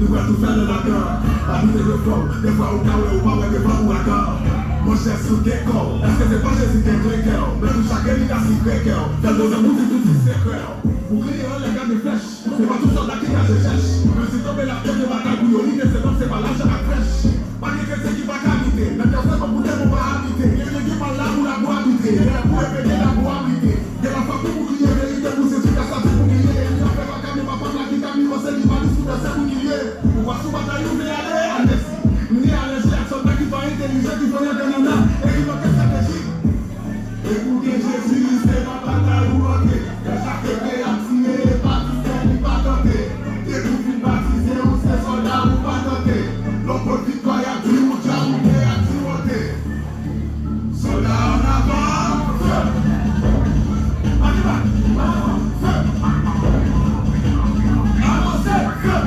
nous va tout faire dans la cœur. Habiter de fort, des fois au cas où pas ouais, des fois ou à cœur. Mon cher sous tes corps, est-ce que c'est pas Jésus qui est cœur? Mais tout chacun il a si cœur. Dans nos amours, c'est tout c'est cœur. Pour crier les gars de flèches, c'est pas tout soldat qui a se cherche. Mais si tombe la tête de bataille pour l'unité, c'est donc c'est pas l'argent à crèche. Pas de chrétien qui va habiter, mais personne va pour on va habiter. Il y a qui parle là où la bois habiter, il y a pour répéter la bois habiter. Il y a la femme pour crier, il y a pour se faire ça pour crier. Il y a fait ma cam, ma femme là qui cam, il va se dire, il va se pour crier. Pour voir sous bataille, on est allé à l'est. On est allé à soldat qui va intelligent, qui va y aller dans la et qui va faire stratégie. Écoutez Jésus, c'est ma bataille ou ok. Que chaque pays a tiré, pas tout seul, ni pas tenté. Des coups de baptisé, ou c'est soldat ou pas tenté. L'homme pour victoire, y'a du ou déjà ou bien y'a du monté. Soldat en avant, feu. Feu. Avancez, feu.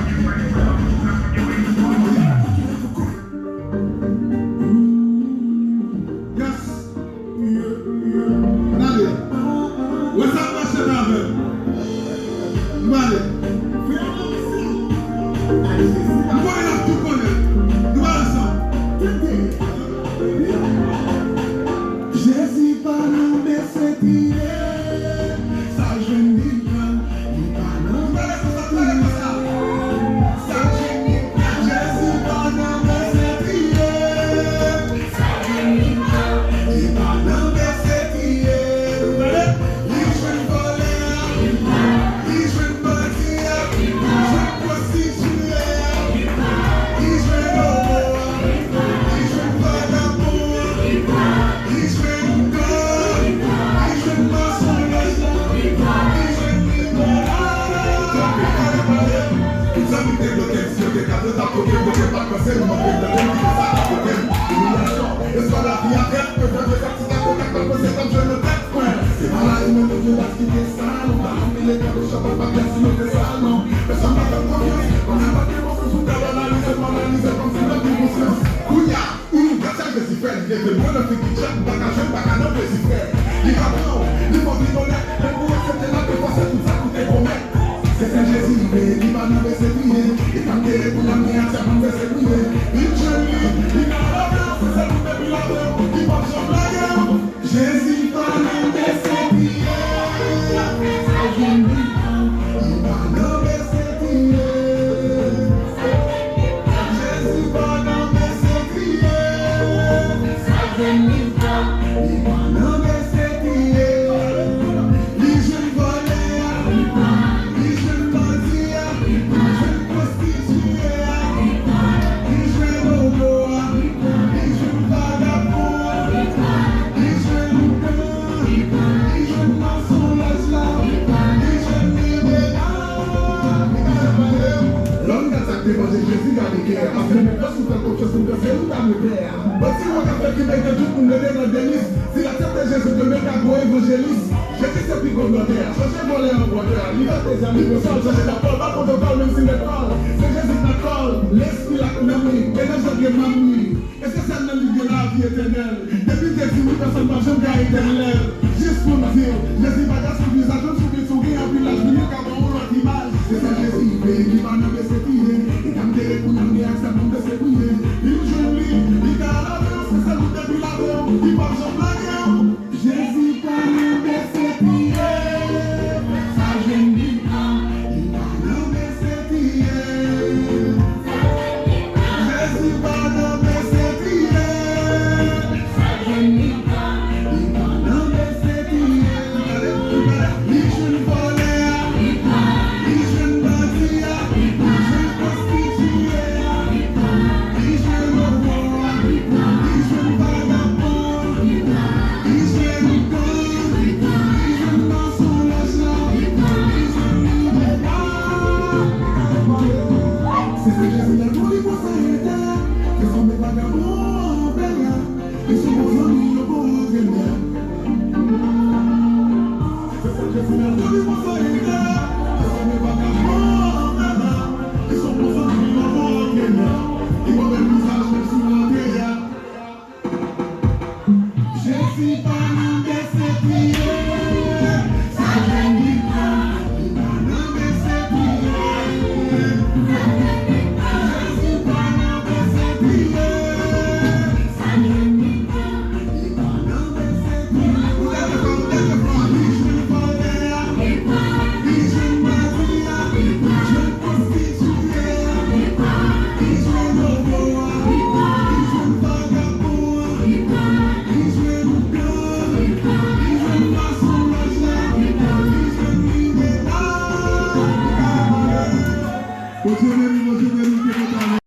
Each